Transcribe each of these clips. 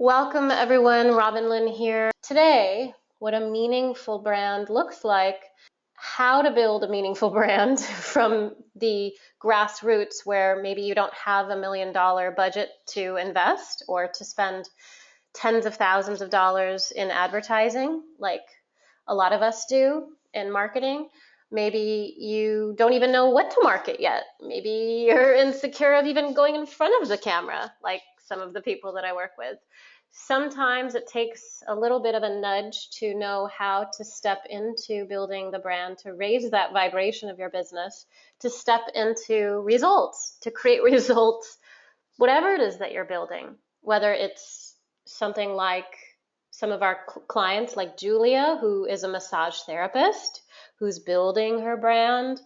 Welcome everyone, Robyn, Linn here. Today, what a meaningful brand looks like, how to build a meaningful brand from the grassroots where maybe you don't have $1 million budget to invest or to spend tens of thousands of dollars in advertising like a lot of us do in marketing. Maybe you don't even know what to market yet. Maybe you're insecure of even going in front of the camera, like some of the people that I work with. Sometimes it takes a little bit of a nudge to know how to step into building the brand, to raise that vibration of your business, to step into results, to create results, whatever it is that you're building, whether it's something like some of our clients like Julia, who is a massage therapist, who's building her brand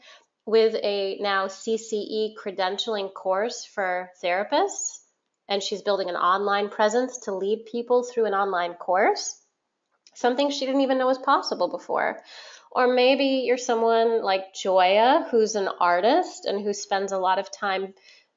with a now CCE credentialing course for therapists. And she's building an online presence to lead people through an online course, something she didn't even know was possible before. Or maybe you're someone like Joya, who's an artist and who spends a lot of time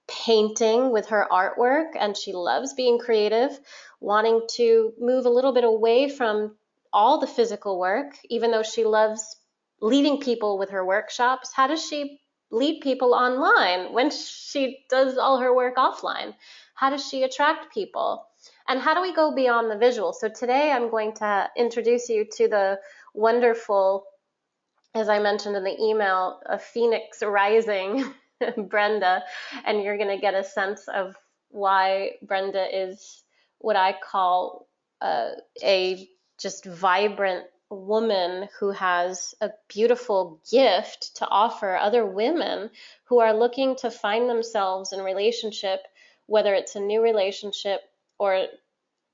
painting with her artwork, and she loves being creative, wanting to move a little bit away from all the physical work, even though she loves leading people with her workshops. How does she lead people online when she does all her work offline? How does she attract people? And how do we go beyond the visual? So today I'm going to introduce you to the wonderful, as I mentioned in the email, a phoenix rising Brenda, and you're going to get a sense of why Brenda is what I call a just vibrant woman who has a beautiful gift to offer other women who are looking to find themselves in relationship, whether it's a new relationship or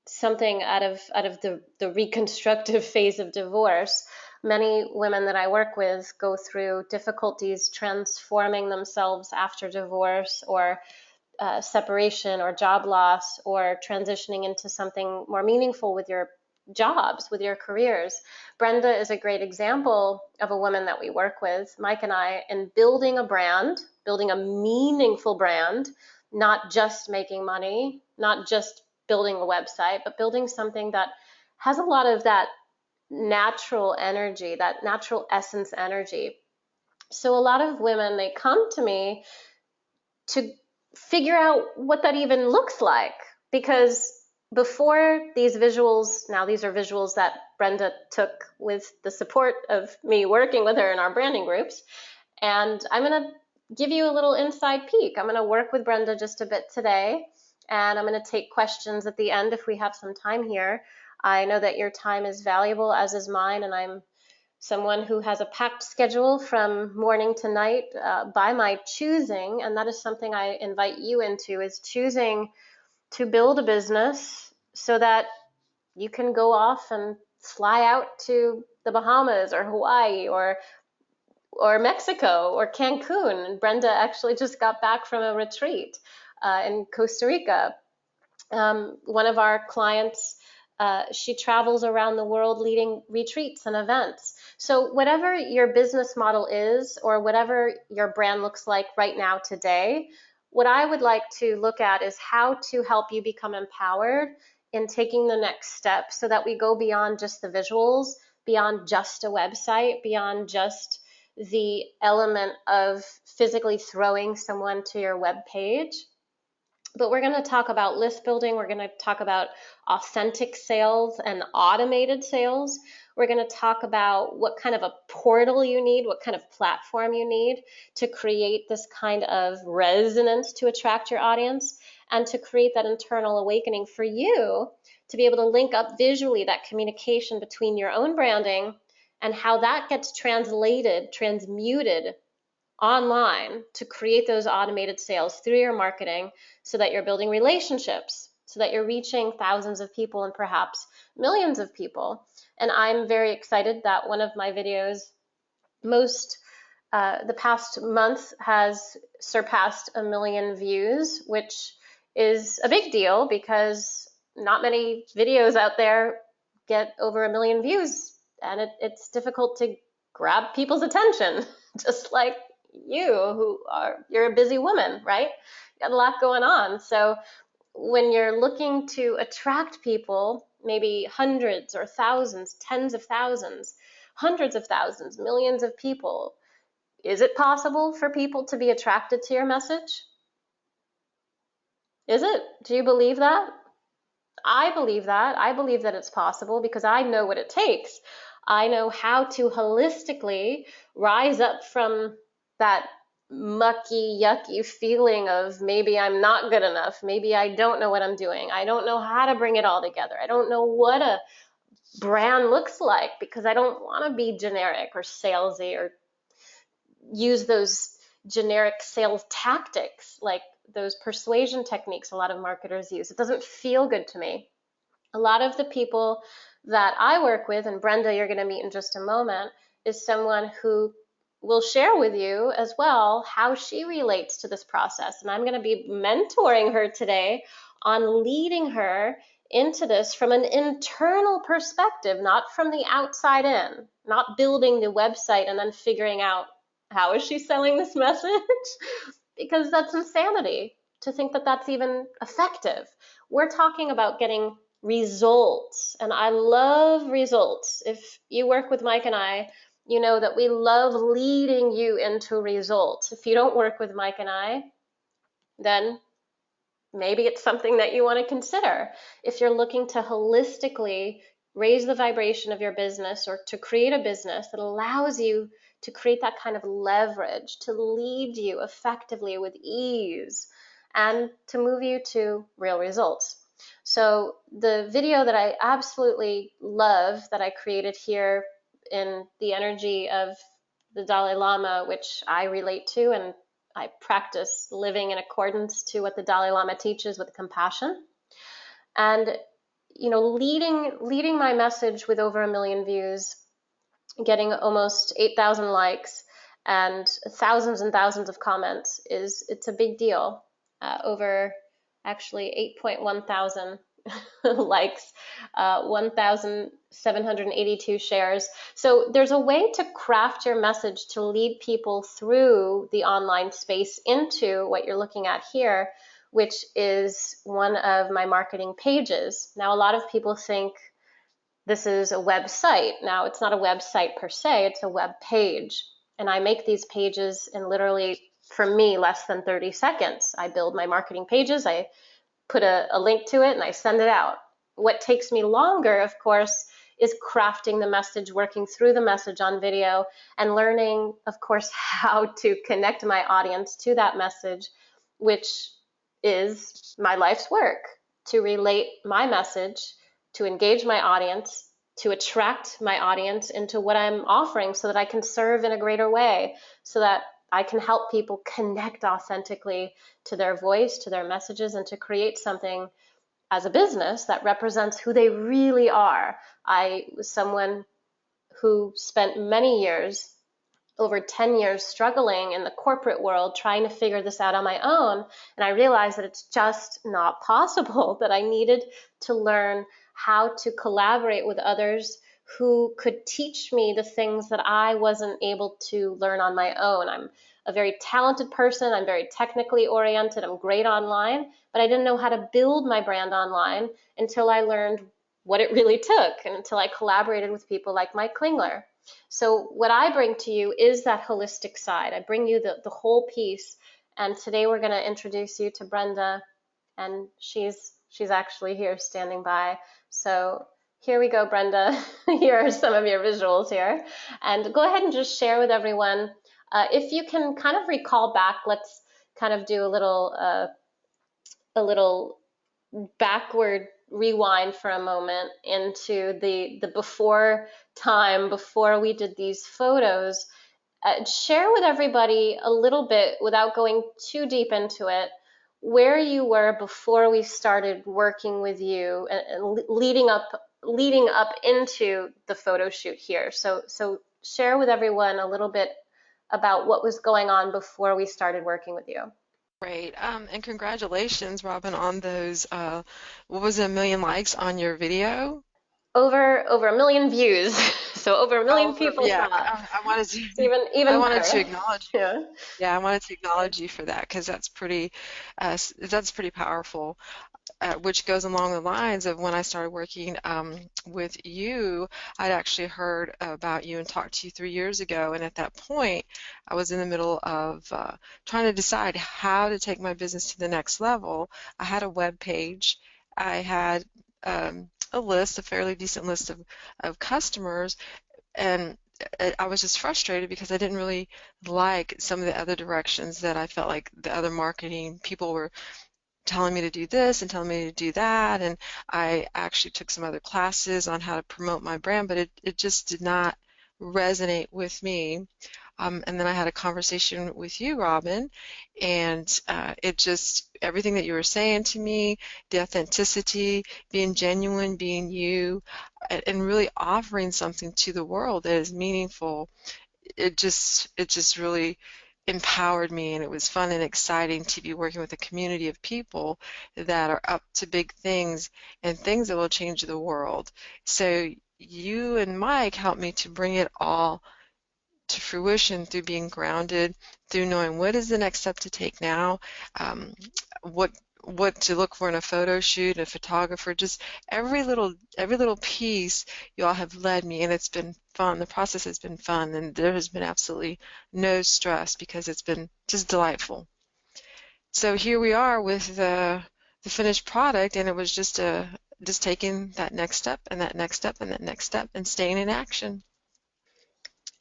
something out of the reconstructive phase of divorce. Many women that I work with go through difficulties transforming themselves after divorce or separation or job loss, or transitioning into something more meaningful with your jobs, with your careers. Brenda is a great example of a woman that we work with, Mike and I, in building a brand, building a meaningful brand, not just making money, not just building a website, but building something that has a lot of that natural energy, that natural essence energy. So a lot of women, they come to me to figure out what that even looks like, because before these visuals, now these are visuals that Brenda took with the support of me working with her in our branding groups, and I'm going to give you a little inside peek. I'm going to work with Brenda just a bit today, and I'm going to take questions at the end if we have some time here. I know that your time is valuable, as is mine, and I'm someone who has a packed schedule from morning to night by my choosing, and that is something I invite you into, is choosing to build a business so that you can go off and fly out to the Bahamas or Hawaii or Mexico or Cancun. And Brenda actually just got back from a retreat in Costa Rica. One of our clients, she travels around the world leading retreats and events. So whatever your business model is, or whatever your brand looks like right now today, what I would like to look at is how to help you become empowered in taking the next step, so that we go beyond just the visuals, beyond just a website, beyond just the element of physically throwing someone to your web page. But we're going to talk about list building. We're going to talk about authentic sales and automated sales. We're going to talk about what kind of a portal you need, what kind of platform you need to create this kind of resonance to attract your audience, and to create that internal awakening for you to be able to link up visually that communication between your own branding and how that gets translated, transmuted online to create those automated sales through your marketing, so that you're building relationships, so that you're reaching thousands of people and perhaps millions of people. And I'm very excited that one of my videos the past month has surpassed 1 million views, which is a big deal because not many videos out there get over 1 million views, and it's difficult to grab people's attention, just like you're a busy woman, right? You got a lot going on. So when you're looking to attract people, maybe hundreds or thousands, tens of thousands, hundreds of thousands, millions of people, is it possible for people to be attracted to your message? Is it? Do you believe that? I believe that. I believe that it's possible because I know what it takes. I know how to holistically rise up from that mucky, yucky feeling of maybe I'm not good enough. Maybe I don't know what I'm doing. I don't know how to bring it all together. I don't know what a brand looks like because I don't want to be generic or salesy or use those generic sales tactics like those persuasion techniques a lot of marketers use. It doesn't feel good to me. A lot of the people that I work with, and Brenda, you're going to meet in just a moment, is someone who will share with you as well how she relates to this process. And I'm going to be mentoring her today on leading her into this from an internal perspective, not from the outside in, not building the website and then figuring out how is she selling this message? Because that's insanity to think that that's even effective. We're talking about getting results, and I love results. If you work with Mike and I, you know that we love leading you into results. If you don't work with Mike and I, then maybe it's something that you want to consider. If you're looking to holistically raise the vibration of your business or to create a business that allows you to create that kind of leverage, to lead you effectively with ease, and to move you to real results. So the video that I absolutely love that I created here in the energy of the Dalai Lama, which I relate to and I practice living in accordance to what the Dalai Lama teaches with compassion. And leading my message with over 1 million views, getting almost 8,000 likes and thousands of comments it's a big deal. Over actually 8.1 thousand likes, 1,782 shares. So there's a way to craft your message to lead people through the online space into what you're looking at here, which is one of my marketing pages. Now, a lot of people think this is a website. Now, it's not a website per se, it's a web page. And I make these pages in literally, for me, less than 30 seconds. I build my marketing pages, I put a link to it, and I send it out. What takes me longer, of course, is crafting the message, working through the message on video, and learning, of course, how to connect my audience to that message, which is my life's work, to relate my message, to engage my audience, to attract my audience into what I'm offering so that I can serve in a greater way, so that I can help people connect authentically to their voice, to their messages, and to create something as a business that represents who they really are. I was someone who spent many years, over 10 years, struggling in the corporate world, trying to figure this out on my own. And I realized that it's just not possible, that I needed to learn how to collaborate with others who could teach me the things that I wasn't able to learn on my own. I'm a very talented person. I'm very technically oriented. I'm great online, but I didn't know how to build my brand online until I learned what it really took and until I collaborated with people like Mike Klingler. So what I bring to you is that holistic side. I bring you the whole piece. And today we're going to introduce you to Brenda, and she's actually here standing by. So here we go, Brenda. Here are some of your visuals here. And go ahead and just share with everyone. If you can kind of recall back, let's kind of do a little backward rewind for a moment into the before time, before we did these photos. Share with everybody a little bit, without going too deep into it, where you were before we started working with you and leading up into the photo shoot here. So share with everyone a little bit about what was going on before we started working with you. Great. And congratulations, Robyn, on those, what was it, 1 million likes on your video? Over 1 million views. So over 1 million people Yeah, saw it. I wanted to, It's even better. acknowledge you. Yeah. Yeah, I wanted to acknowledge you for that because that's pretty powerful. which goes along the lines of when I started working with you. I'd actually heard about you and talked to you 3 years ago, and at that point, I was in the middle of trying to decide how to take my business to the next level. I had a web page. I had a list, a fairly decent list of customers, and I was just frustrated because I didn't really like some of the other directions that I felt like the other marketing people were telling me to do this and telling me to do that. And I actually took some other classes on how to promote my brand, but it just did not resonate with me. And then I had a conversation with you, Robyn, and it just, everything that you were saying to me, the authenticity, being genuine, being you, and really offering something to the world that is meaningful, it just really empowered me, and it was fun and exciting to be working with a community of people that are up to big things and things that will change the world. So you and Mike helped me to bring it all to fruition through being grounded, through knowing what is the next step to take now, um, what what to look for in a photo shoot, a photographer, just every little piece you all have led me, and it's been fun. The process has been fun, and there has been absolutely no stress because it's been just delightful. So here we are with the finished product, and it was just taking that next step and that next step and that next step and staying in action.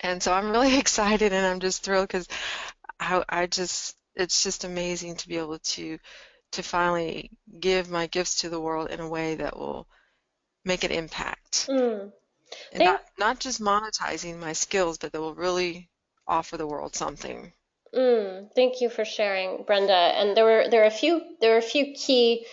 And so I'm really excited, and I'm just thrilled because I just it's just amazing to be able to finally give my gifts to the world in a way that will make an impact, Mm. and Thank not just monetizing my skills, but that will really offer the world something. thank you for sharing, Brenda. And there are a few key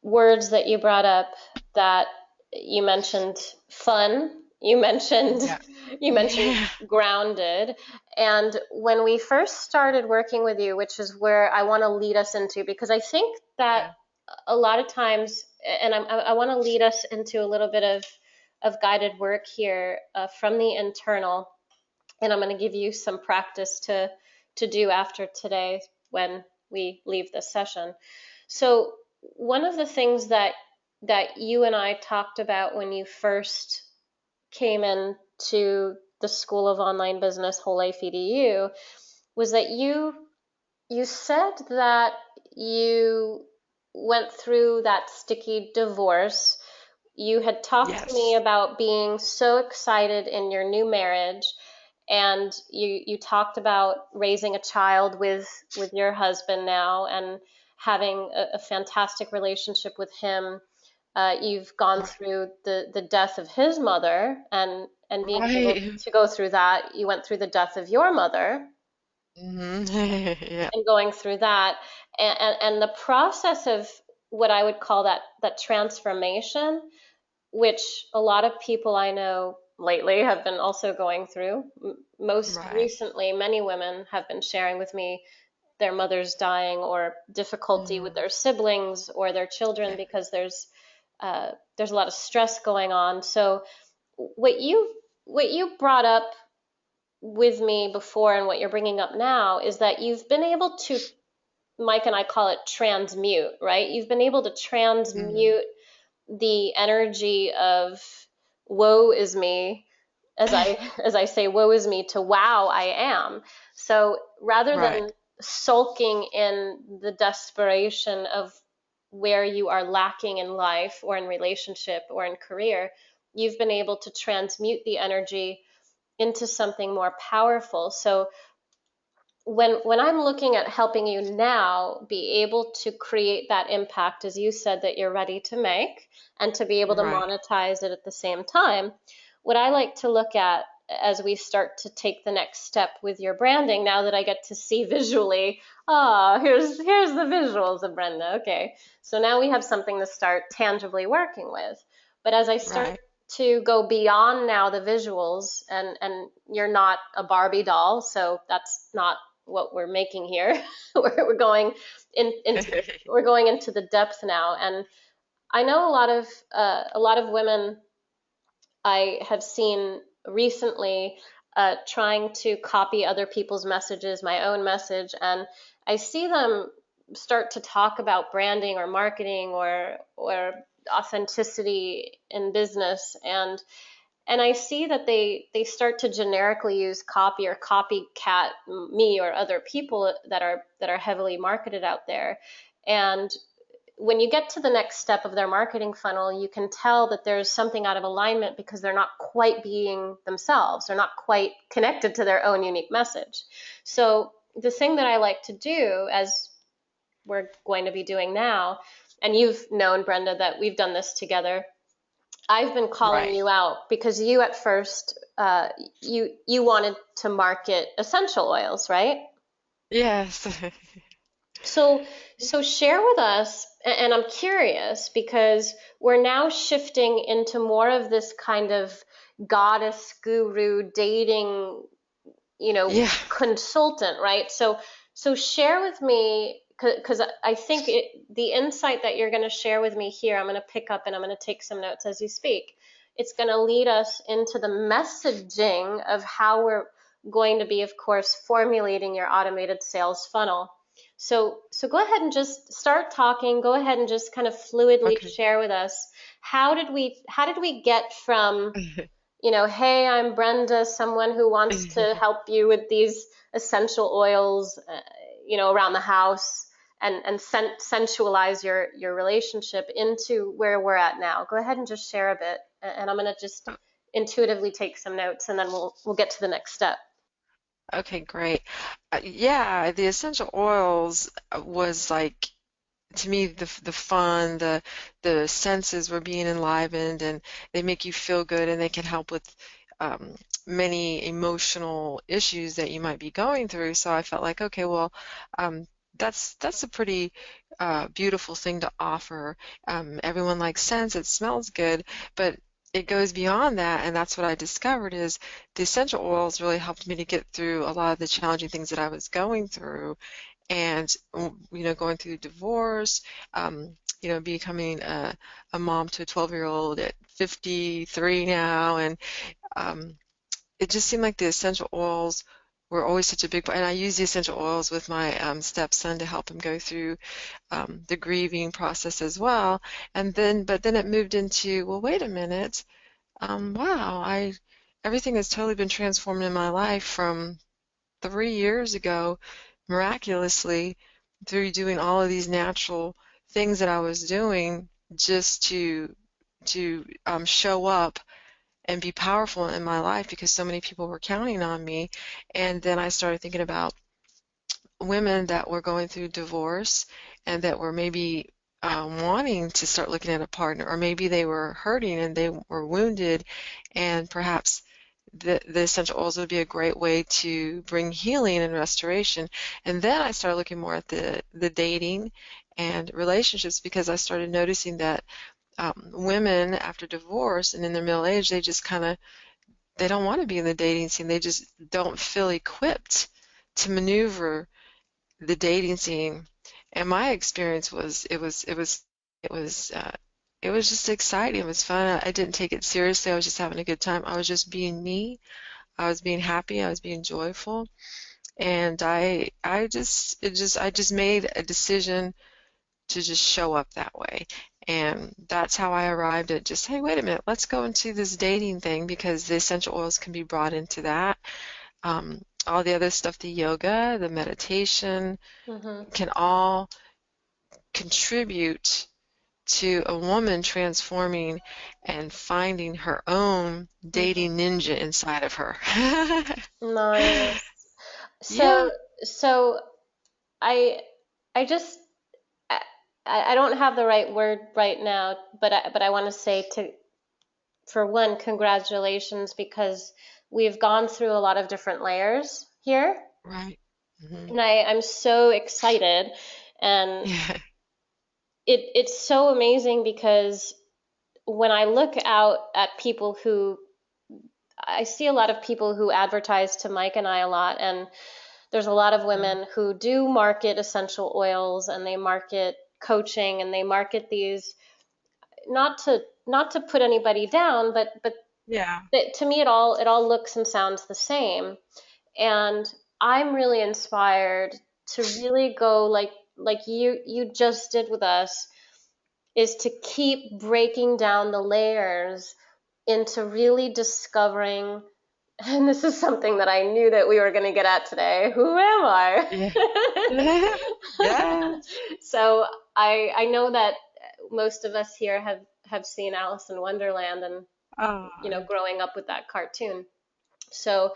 words that you brought up that you mentioned fun, you mentioned Yeah. you mentioned Yeah. grounded. And when we first started working with you, which is where I want to lead us into, because I think that Yeah. a lot of times, and I want to lead us into a little bit of guided work here from the internal, and I'm going to give you some practice to do after today when we leave this session. So one of the things that you and I talked about when you first came into the School of Online Business Whole Life EDU was that you said that you went through that sticky divorce. You had talked to me Yes. about being so excited in your new marriage, and you talked about raising a child with your husband now and having a fantastic relationship with him. You've gone Right. through the death of his mother, and being able Right. to go through that. You went through the death of your mother Hmm. Yeah. and going through that, and the process of what I would call that transformation, which a lot of people I know lately have been also going through. Most Right. recently, many women have been sharing with me their mothers dying or difficulty with Mm. their siblings or their children Yeah. because there's a lot of stress going on. So what you brought up with me before and what you're bringing up now is that you've been able to, Mike and I call it transmute, right? You've been able to Hmm. transmute the energy of woe is me, as I say woe is me, to wow I am. So rather Right. than sulking in the desperation of where you are lacking in life or in relationship or in career, you've been able to transmute the energy into something more powerful. So when I'm looking at helping you now be able to create that impact, as you said, that you're ready to make, and to be able to Right. monetize it at the same time, what I like to look at as we start to take the next step with your branding, now that I get to see visually, here's the visuals of Brenda. Okay, so now we have something to start tangibly working with. But as I start Right. to go beyond now the visuals, and you're not a Barbie doll, so that's not what we're making here. we're going we're going into the depth now, and I know a lot of women I have seen recently trying to copy other people's messages, my own message, and I see them start to talk about branding or marketing or authenticity in business, and I see that they start to generically use copy or copycat me or other people that are heavily marketed out there. And when you get to the next step of their marketing funnel, you can tell that there's something out of alignment because they're not quite being themselves. They're not quite connected to their own unique message. So the thing that I like to do, as we're going to be doing now, and you've known, Brenda, that we've done this together. I've been calling Right. you out because you at first you wanted to market essential oils, right? Yes. So share with us, and I'm curious because we're now shifting into more of this kind of goddess guru dating, Yeah. consultant, right? So share with me, because I think the insight that you're going to share with me here, I'm going to pick up and I'm going to take some notes as you speak. It's going to lead us into the messaging of how we're going to be, of course, formulating your automated sales funnel. So go ahead and just start talking. Go ahead and just kind of fluidly Okay. share with us, how did we get from, hey, I'm Brenda, someone who wants to help you with these essential oils, around the house, and sensualize your relationship, into where we're at now. Go ahead and just share a bit, and I'm gonna just intuitively take some notes, and then we'll get to the next step. Okay, great. Yeah, the essential oils was like, to me, the fun, the senses were being enlivened, and they make you feel good, and they can help with um, many emotional issues that you might be going through. So I felt like, okay, well, um, that's a pretty beautiful thing to offer. Everyone likes scents, it smells good, but it goes beyond that, and that's what I discovered is the essential oils really helped me to get through a lot of the challenging things that I was going through, and going through divorce, becoming a mom to a 12-year-old at 53 now, and um, it just seemed like the essential oils were always such a big part. And I use the essential oils with my stepson to help him go through the grieving process as well. But then it moved into, well, wait a minute, wow, I everything has totally been transformed in my life from 3 years ago, miraculously, through doing all of these natural things that I was doing just to show up and be powerful in my life because so many people were counting on me. And then I started thinking about women that were going through divorce and that were maybe wanting to start looking at a partner, or maybe they were hurting and they were wounded, and perhaps the essential oils would be a great way to bring healing and restoration. And then I started looking more at the dating and relationships because I started noticing that women after divorce and in their middle age, they just kind of they don't want to be in the dating scene. They just don't feel equipped to maneuver the dating scene. And my experience was it was it was just exciting. It was fun. I didn't take it seriously. I was just having a good time. I was just being me. I was being happy. I was being joyful. And I just made a decision to just show up that way. And that's how I arrived at just, hey, wait a minute, let's go into this dating thing because the essential oils can be brought into that. All the other stuff, the yoga, the meditation, Mm-hmm. can all contribute to a woman transforming and finding her own Mm-hmm. dating ninja inside of her. Nice. So Yeah, so I I just I, I don't have the right word right now, but I want to say, to for one, congratulations, because we've gone through a lot of different layers here, right. Hmm. and I'm so excited, and Yeah, it's so amazing because when I look out at people who I see a lot of people who advertise to Mike and I a lot, and there's a lot of women who do market essential oils, and they market coaching, and they market these, not to put anybody down, but yeah, to me it all looks and sounds the same. And I'm really inspired to really go, like, like you just did with us, is to keep breaking down the layers into really discovering, and this is something that I knew that we were going to get at today. Who am Yeah. I? Yes. So I know that most of us here have seen Alice in Wonderland, and Oh, growing up with that cartoon. So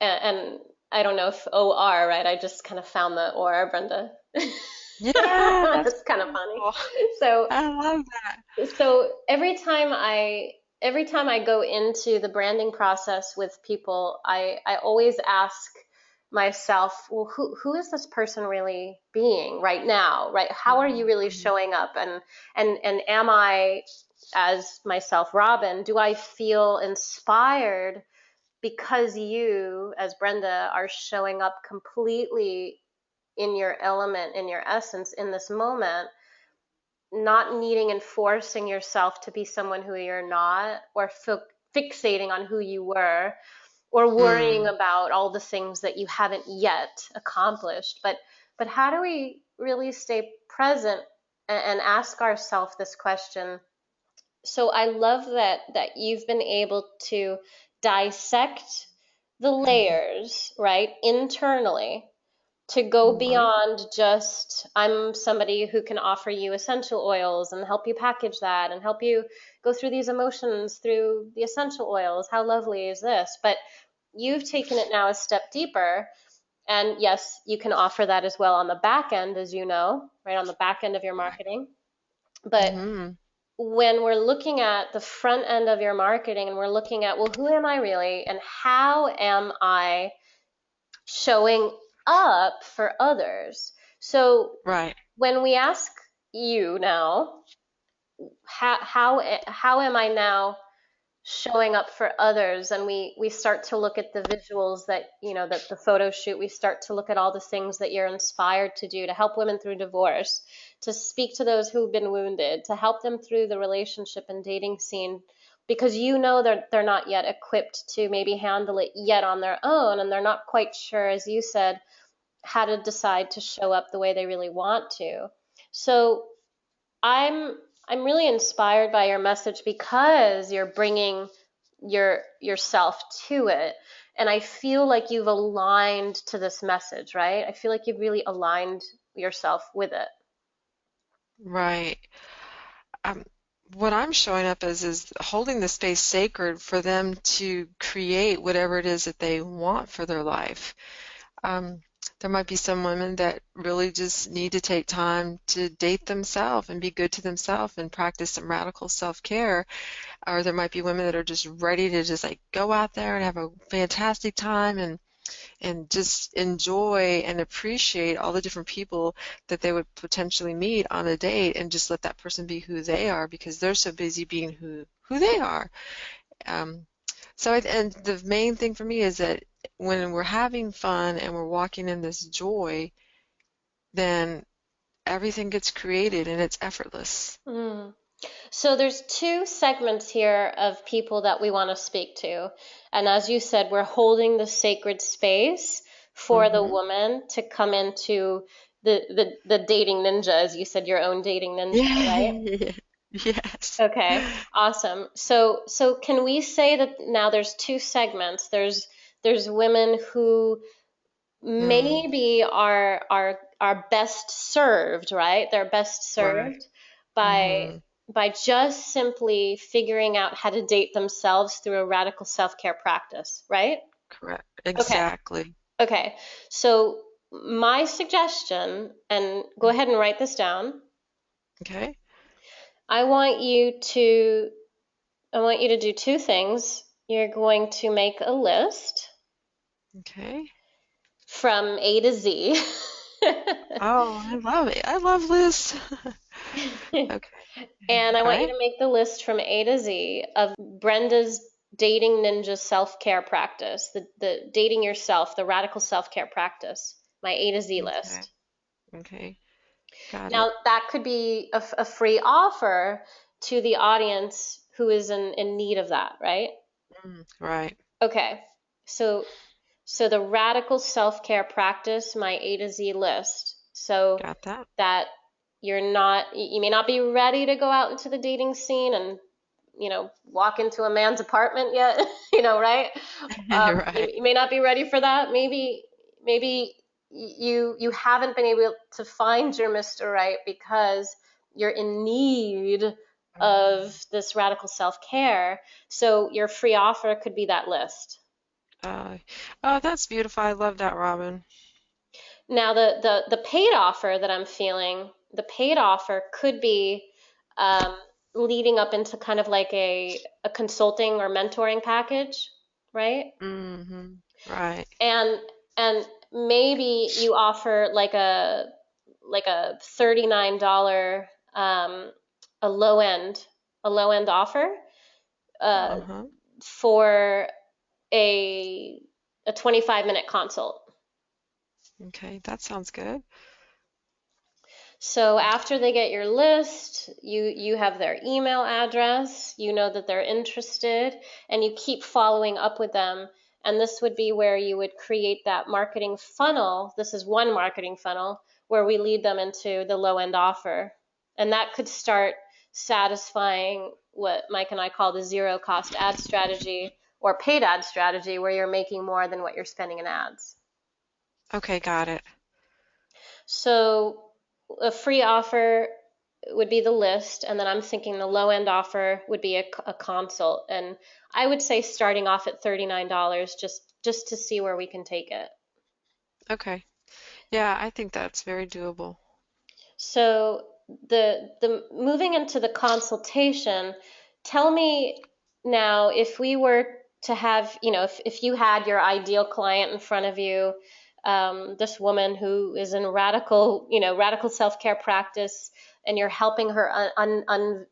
and I don't know if OR, right? I just kind of found the OR, Brenda. yeah, that's That's kind of funny. cool. So I love that. so every time I go into the branding process with people, I always ask myself, well, who is this person really being right now, right? How are you really Mhm. showing up? And am I, as myself, Robyn, do I feel inspired because you, as Brenda, are showing up completely in your element, in your essence, in this moment, not needing and forcing yourself to be someone who you're not, or fixating on who you were, or worrying Mm. about all the things that you haven't yet accomplished. But how do we really stay present and ask ourselves this question? So I love that you've been able to dissect the layers, right, internally, to go Right. beyond just I'm somebody who can offer you essential oils and help you package that and help you go through these emotions through the essential oils. How lovely is this? But you've taken it now a step deeper. And yes, you can offer that as well on the back end, as you know, right, on the back end of your Right. marketing. But Hmm. when we're looking at the front end of your marketing and we're looking at, well, who am I really and how am I showing up for others? So Right. when we ask you now, how am I now showing up for others, and we start to look at the visuals that that the photo shoot, we start to look at all the things that you're inspired to do to help women through divorce, to speak to those who've been wounded, to help them through the relationship and dating scene, because they're not yet equipped to maybe handle it yet on their own, and they're not quite sure, as you said, how to decide to show up the way they really want to. So I'm I'm really inspired by your message because you're bringing yourself to it, and I feel like you've aligned to this message, right? I feel like you've really aligned yourself with it. Right. Um, what I'm showing up as is holding the space sacred for them to create whatever it is that they want for their life. Um, there might be some women that really just need to take time to date themselves and be good to themselves and practice some radical self-care. Or there might be women that are just ready to just like go out there and have a fantastic time and just enjoy and appreciate all the different people that they would potentially meet on a date and just let that person be who they are because they're so busy being who they are. Um, and the main thing for me is that when we're having fun and we're walking in this joy, then everything gets created and it's effortless. Mm. So there's two segments here of people that we want to speak to. And as you said, we're holding the sacred space for the Hmm. woman to come into the dating ninja, as you said, your own dating ninja, right? Yeah. Yes. Okay, awesome. So can we say that now there's two segments? There's women who Mm, maybe are best served, right? They're best right. served by Hmm. by just simply figuring out how to date themselves through a radical self-care practice, right? Correct. Okay. Exactly. Okay. So my suggestion, and go ahead and write this down. Okay. I want you to I want you to do two things. You're going to make a list Okay. from A to Z. Oh, I love it. I love lists. Okay. And I All want you right. to make the list from A to Z of Brenda's dating ninja self-care practice, the dating yourself, the radical self-care practice, my A to Z Okay. list. Okay. Got it. Now, that could be a free offer to the audience who is in need of that, right? Right. Okay. So the radical self-care practice, my A to Z list. so got that. that you may not be ready to go out into the dating scene and walk into a man's apartment yet, right? Right. You may not be ready for that. Maybe you haven't been able to find your Mr. Right because you're in need of this radical self-care. So your free offer could be that list. Uh, oh, that's beautiful. I love that, Robin. Now the paid offer that I'm feeling, the paid offer could be um, leading up into kind of like a consulting or mentoring package, right? Right. And and maybe you offer like a $39 um, a low end offer uh, Uh-huh. for a 25-minute consult. Okay, that sounds good. So after they get your list, you have their email address, you know that they're interested, and you keep following up with them. And this would be where you would create that marketing funnel. This is one marketing funnel where we lead them into the low end offer. And that could start satisfying what Mike and I call the zero cost ad strategy or paid ad strategy, where you're making more than what you're spending in ads. Okay, got it. So a free offer would be the list, and then I'm thinking the low end offer would be a consult. And I would say starting off at $39 just to see where we can take it. Okay. Yeah, I think that's very doable. So the moving into the consultation, tell me now if we were to have, if you had your ideal client in front of you, this woman who is in radical self-care practice, and you're helping her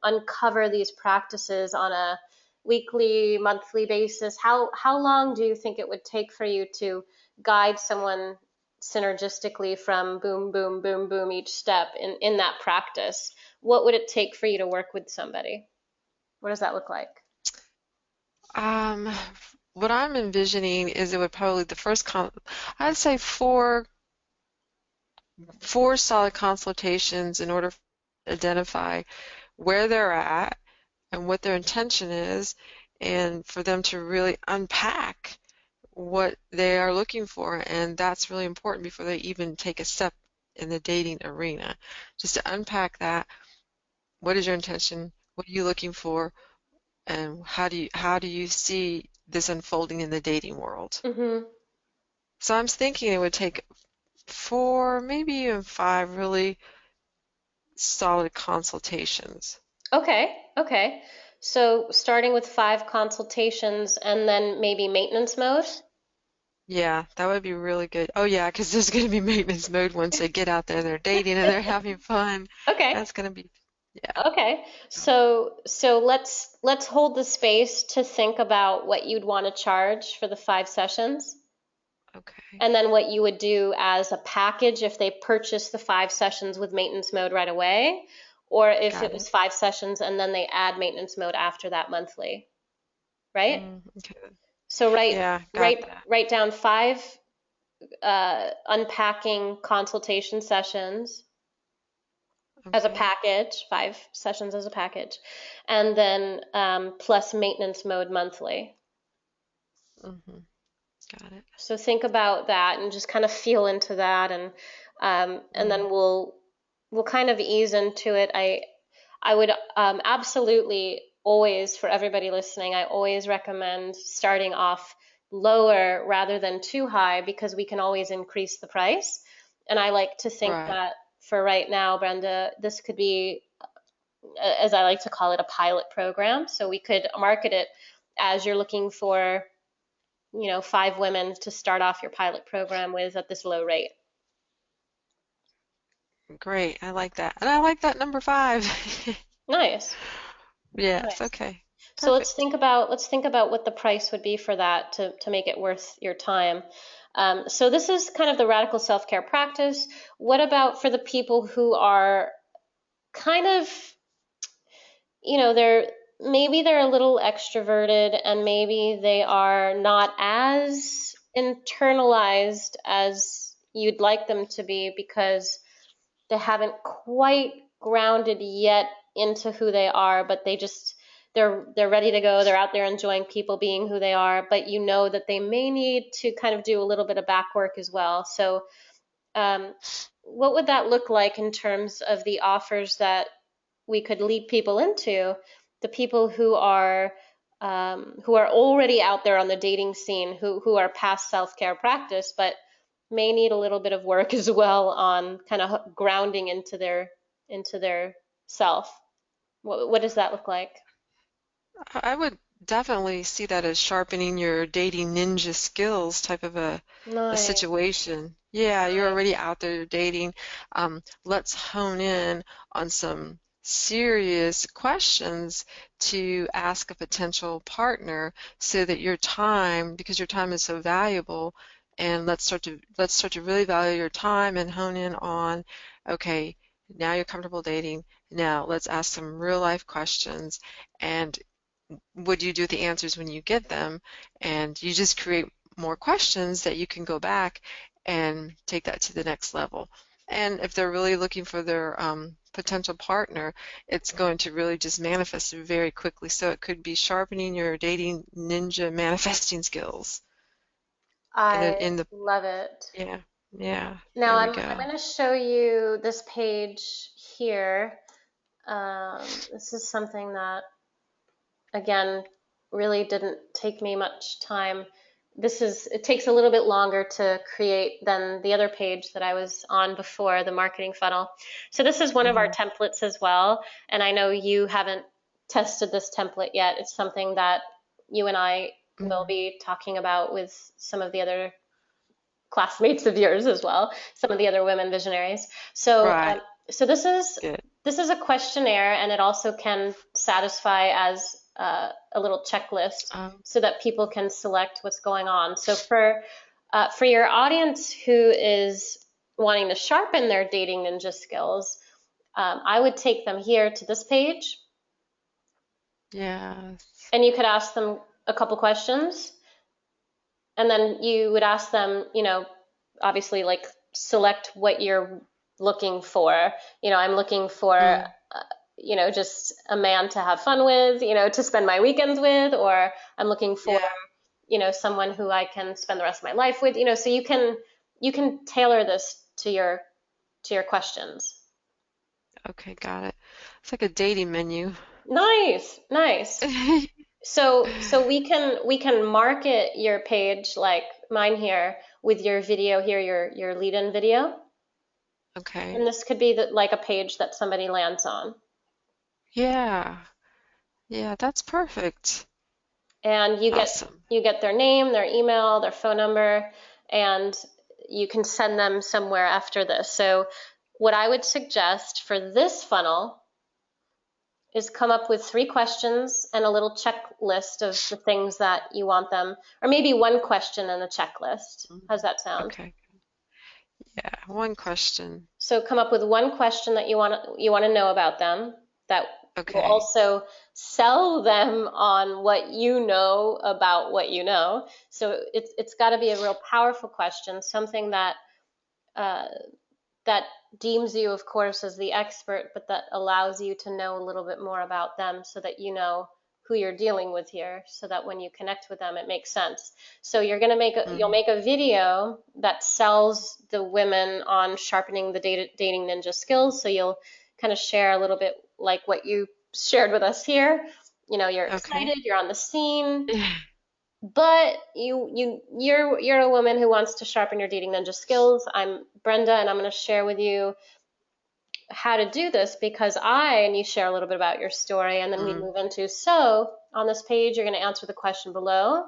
uncover these practices on a weekly, monthly basis, how long do you think it would take for you to guide someone synergistically from boom, boom, boom, boom each step in that practice? What would it take for you to work with somebody? What does that look like? Um, what I'm envisioning is it would probably the first con I'd say four solid consultations in order to identify where they're at and what their intention is, and for them to really unpack what they are looking for. And that's really important before they even take a step in the dating arena. Just to unpack that. What is your intention? What are you looking for? And how do you see this unfolding in the dating world? Mm-hmm. So I'm thinking it would take four, maybe even five really solid consultations. Okay, okay. So starting with 5 consultations and then maybe maintenance mode. Yeah, that would be really good. Oh yeah, because there's going to be maintenance mode once they get out there and they're dating and they're having fun. Okay, That's going to be, yeah. okay. So let's hold the space to think about what you'd want to charge for the 5 sessions. Okay, And then what you would do as a package if they purchase the 5 sessions with maintenance mode right away, or if it got was it. 5 sessions and then they add maintenance mode after that monthly, right? Okay. So write Yeah, got write that. write down 5 unpacking consultation sessions as a Okay. package, 5 sessions as a package, and then plus maintenance mode monthly. hmm Got it. So think about that and just kind of feel into that, and Mm, then we'll kind of ease into it. I would absolutely always, for everybody listening, I always recommend starting off lower rather than too high because we can always increase the price. And I like to think right. that for right now, Brenda, this could be, as I like to call it, a pilot program. So we could market it as you're looking for 5 women to start off your pilot program with at this low rate. Great. I like that. And I like that number five. Nice, Yes, nice. okay. So Perfect. let's think about what the price would be for that to make it worth your time. So this is kind of the radical self-care practice. What about for the people who are kind of, they're a little extroverted and maybe they are not as internalized as you'd like them to be because they haven't quite grounded yet into who they are, but they're ready to go. They're out there enjoying people being who they are, but you know that they may need to kind of do a little bit of back work as well. So um, what would that look like in terms of the offers that we could lead people into? The people who are already out there on the dating scene, who are past self-care practice, but may need a little bit of work as well on kind of grounding into their self. What does that look like? I would definitely see that as sharpening your dating ninja skills type of a Nice, situation. Yeah, you're nice. already out there dating. Let's hone in on some serious questions to ask a potential partner so that your time, because your time is so valuable, and let's start to really value your time and hone in on, okay, now you're comfortable dating. Now let's ask some real life questions and what do you do with the answers when you get them? And you just create more questions that you can go back and take that to the next level. And if they're really looking for their potential partner, it's going to really just manifest very quickly. So it could be sharpening your dating ninja manifesting skills. I In the love it. yeah, yeah, Now there we I'm go. going to show you this page here. This is something that, again, really didn't take me much time. It takes a little bit longer to create than the other page that I was on before, the marketing funnel. So this is one of our Hmm. templates as well. And I know you haven't tested this template yet. It's something that you and I will Hmm. be talking about with some of the other classmates of yours as well, some of the other women visionaries. So, Right. so Good. this is a questionnaire, and it also can satisfy as a little checklist Um, so that people can select what's going on. So for your audience who is wanting to sharpen their dating ninja skills, I would take them here to this page, yes. and you could ask them a couple questions, and then you would ask them, obviously, like, select what you're looking for. I'm looking for, Mm, just a man to have fun with, to spend my weekends with, or I'm looking for, yeah. someone who I can spend the rest of my life with, so you can tailor this to your questions. Okay, got it. It's like a dating menu. Nice, nice. So we can market your page like mine here with your video here, your lead-in video, Okay. and this could be like a page that somebody lands on, Yeah. Yeah, that's perfect. and you get Awesome. you get their name, their email, their phone number, and you can send them somewhere after this. So what I would suggest for this funnel is come up with 3 questions and a little checklist of the things that you want them, or maybe one question and a checklist. Mm, How's that sound? okay. Yeah, one question. So come up with one question that you want to know about them that will Okay. also sell them on what you know about what you know. So it's got to be a real powerful question, something uh, that deems you, of course, as the expert, but that allows you to know a little bit more about them so that you know who you're dealing with here, so that when you connect with them, it makes sense. So you'll Mm, make a video that sells the women on sharpening the dating ninja skills. So you'll kind of share a little bit like what you shared with us here. You're okay. excited, you're on the scene, but you're a woman who wants to sharpen your dating ninja skills. I'm Brenda, and I'm going to share with you how to do this because and you share a little bit about your story, and then we Mm, move into, so on this page, you're going to answer the question below.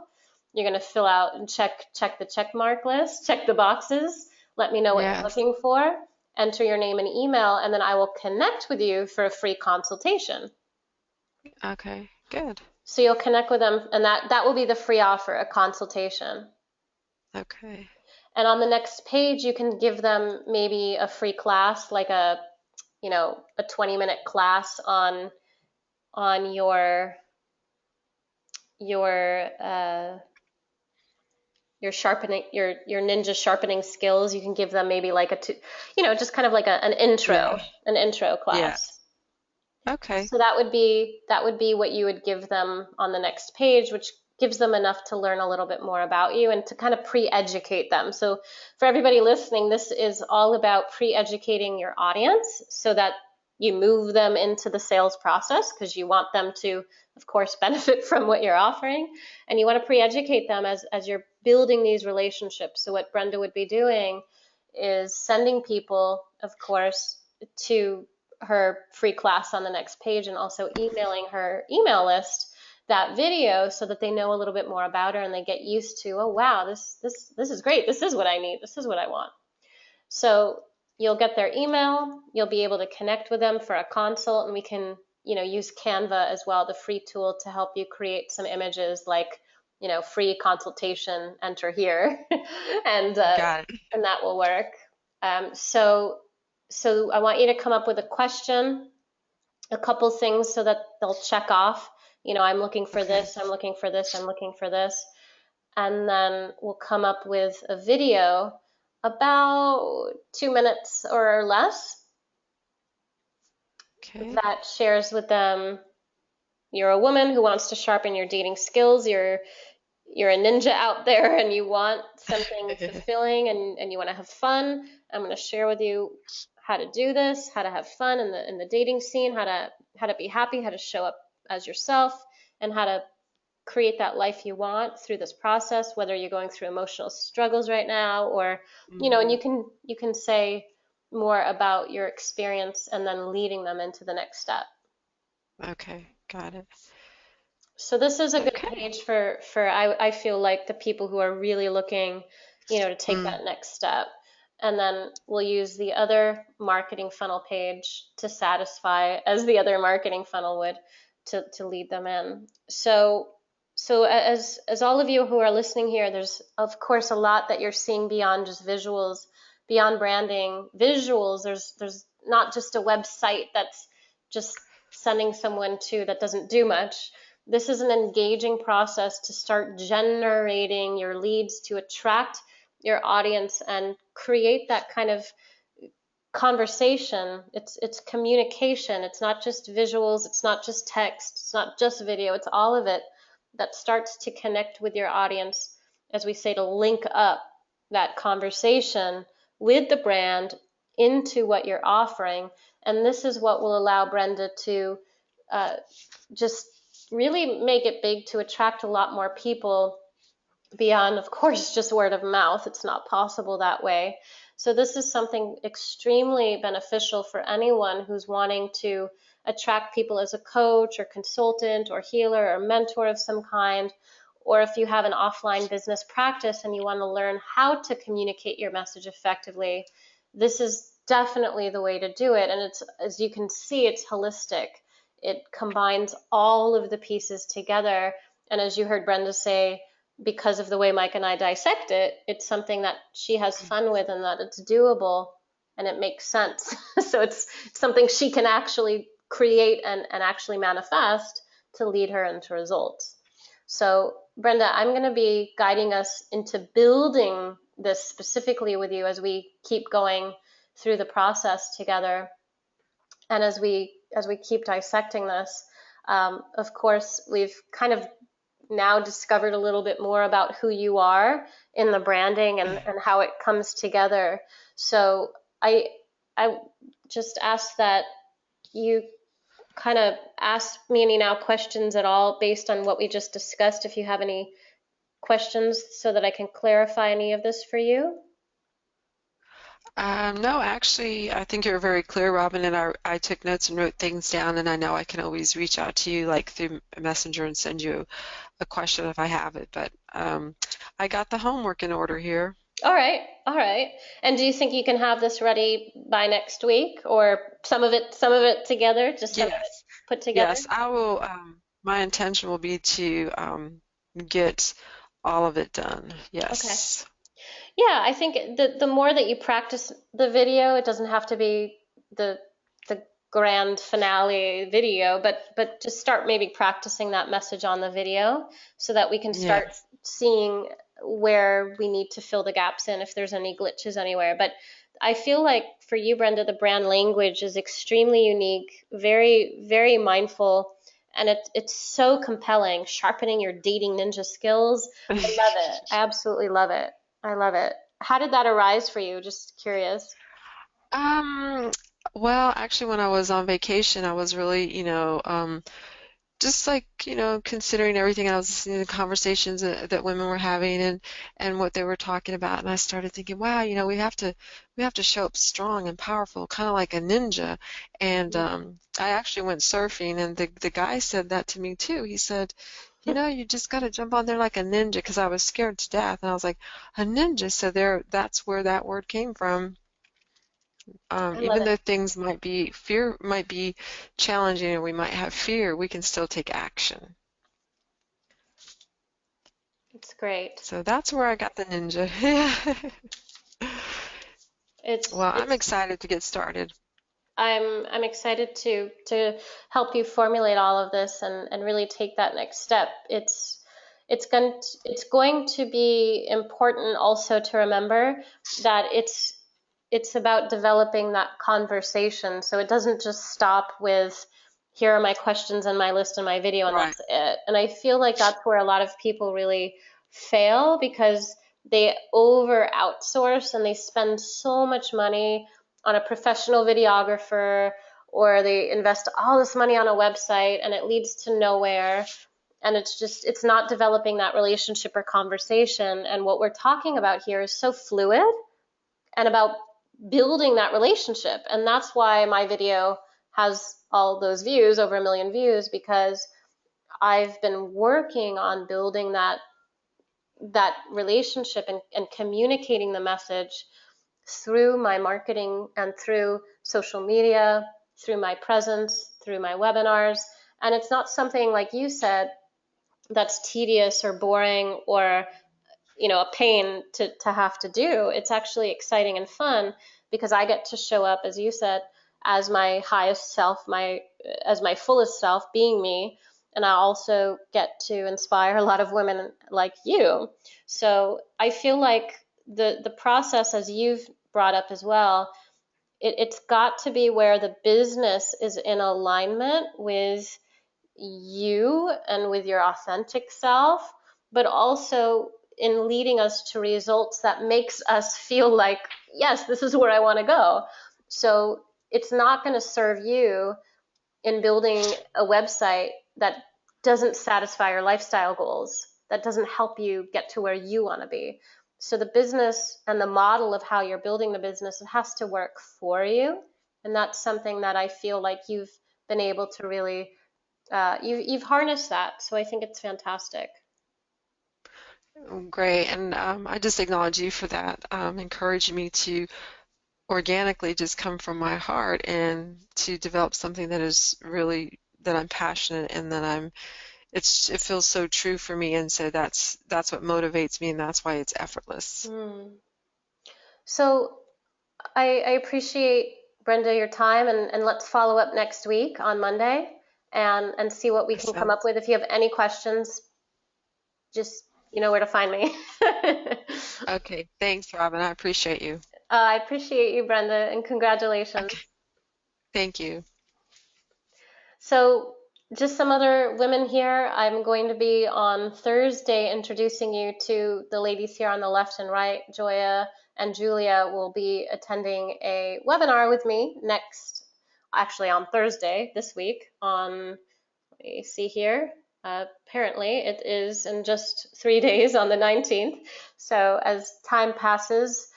You're going to fill out and check the check mark list, check the boxes, let me know what you're yes. looking for, enter your name and email, and then I will connect with you for a free consultation. Okay, good. So you'll connect with them, and that will be the free offer, a consultation. Okay. And on the next page, you can give them maybe a free class, like a 20-minute class on your your sharpening your ninja sharpening skills. You can give them maybe like just kind of like Yeah. an intro Yeah. class. Okay. So that would be what you would give them on the next page, which gives them enough to learn a little bit more about you and to kind of pre-educate them. So for everybody listening, this is all about pre-educating your audience so that you move them into the sales process because you want them to, of course, benefit from what you're offering. And you want to pre-educate them as you're building these relationships. So what Brenda would be doing is sending people, of course, to her free class on the next page and also emailing her email list that video so that they know a little bit more about her and they get used to, oh wow, this is great. This is what I need. This is what I want. So you'll get their email, you'll be able to connect with them for a consult, and we can, use Canva as well, the free tool to help you create some images like, free consultation, enter here, and Got it. and that will work. So I want you to come up with a question, a couple things so that they'll check off, I'm looking for Okay. this, I'm looking for this, I'm looking for this. And then we'll come up with a video about 2 minutes or less Okay. that shares with them you're a woman who wants to sharpen your dating skills, you're a ninja out there and you want something fulfilling and you want to have fun. I'm going to share with you how to do this, how to have fun in the dating scene, how to be happy, how to show up as yourself, and how to create that life you want through this process, whether you're going through emotional struggles right now or, and Hmm. you can say more about your experience and then leading them into the next step. Okay. Got it. So this is a good Okay. page for I feel like the people who are really looking, to take Mm. that next step. And then we'll use the other marketing funnel page to satisfy as the other marketing funnel would to lead them in. So as all of you who are listening here, there's of course a lot that you're seeing beyond just visuals, beyond branding, visuals. There's not just a website that's just sending someone to that doesn't do much. This is an engaging process to start generating your leads to attract your audience and create that kind of conversation. It's communication. It's not just visuals, it's not just text, it's not just video, it's all of it that starts to connect with your audience, as we say, to link up that conversation with the brand into what you're offering. And this is what will allow Brenda to uh, just really make it big to attract a lot more people beyond, of course, just word of mouth. It's not possible that way. So this is something extremely beneficial for anyone who's wanting to attract people as a coach or consultant or healer or mentor of some kind, or if you have an offline business practice and you want to learn how to communicate your message effectively, this is definitely the way to do it. And it's, as you can see, it's holistic. It combines all of the pieces together. And as you heard Brenda say, because of the way Mike and I dissect it, it's something that she has fun with and that it's doable and it makes sense. So it's something she can actually create and actually manifest to lead her into results. So, Brenda, I'm going to be guiding us into building this specifically with you as we keep going through the process together and as we keep dissecting this. Of course, we've kind of now discovered a little bit more about who you are in the branding and how it comes together. So I I just ask that you kind of ask me any now questions at all based on what we just discussed, if you have any questions so that I can clarify any of this for you. No, actually, I think you're very clear, Robin, and I took notes and wrote things down, and I know I can always reach out to you like through Messenger and send you a question if I have it. But I got the homework in order here. All right, all right. And do you think you can have this ready by next week, or some of it together, just some of it Yes, put together? yes, I will. My intention will be to get all of it done. Okay. Yes. Yeah, I think the more that you practice the video, it doesn't have to be the the grand finale video, but just start maybe practicing that message on the video so that we can Yeah. start seeing. where we need to fill the gaps in if there's any glitches anywhere. But I feel like for you, Brenda, the brand language is extremely unique, very, very mindful, and it's so compelling, sharpening your dating ninja skills. I love it. I absolutely love it. I love it. How did that arise for you? Just curious. Um, well, actually, when I was on vacation, I was really, just like, considering everything. I was listening to conversations that women were having and what they were talking about, and I started thinking, wow, we have to show up strong and powerful, kind of like a ninja. And I actually went surfing, and the guy said that to me too. He said, you just got to jump on there like a ninja, because I was scared to death, and I was like, a ninja. So that's where that word came from. I love Even it. though fear might be challenging, and we might have fear, we can still take action. It's great. So that's where I got the ninja. It's Well, I'm it's excited to get started. I'm excited to help you formulate all of this and really take that next step. It's going to be important also to remember that it's about developing that conversation. So it doesn't just stop with here are my questions and my list and my video and Right. that's it. And I feel like that's where a lot of people really fail because they over outsource and they spend so much money on a professional videographer or they invest all this money on a website and it leads to nowhere and it's not developing that relationship or conversation. And what we're talking about here is so fluid and about building that relationship. And that's why my video has all those views, over 1 million views, because I've been working on building that relationship and communicating the message through my marketing and through social media, through my presence, through my webinars. And it's not something, like you said, that's tedious or boring or a pain to have to do. It's actually exciting and fun because I get to show up, as you said, as my highest self, as my fullest self, being me, and I also get to inspire a lot of women like you. So I feel like the process, as you've brought up as well, it's got to be where the business is in alignment with you and with your authentic self, but also in leading us to results that makes us feel like, yes, this is where I want to go. So it's not going to serve you in building a website that doesn't satisfy your lifestyle goals, that doesn't help you get to where you want to be. So the business and the model of how you're building the business, it has to work for you. And that's something that I feel like you've been able to really you've harnessed that, so I think it's fantastic. Great. And I just acknowledge you for that, encouraging me to organically just come from my heart and to develop something that is really that I'm passionate and that it feels so true for me, and so that's what motivates me, and that's why it's effortless. Hmm. So I appreciate, Brenda, your time, and let's follow up next week on Monday and see what we can come up Sounds with. If you have any questions, just you know where to find me. okay. Thanks, Robin. I appreciate you. I appreciate you, Brenda, and congratulations. Okay. Thank you. So, just some other women here. I'm going to be on Thursday introducing you to the ladies here on the left and right. Joya and Julia will be attending a webinar with me actually on Thursday this week on, let me see here. Apparently, it is in just 3 days on the 19th. So, as time passes,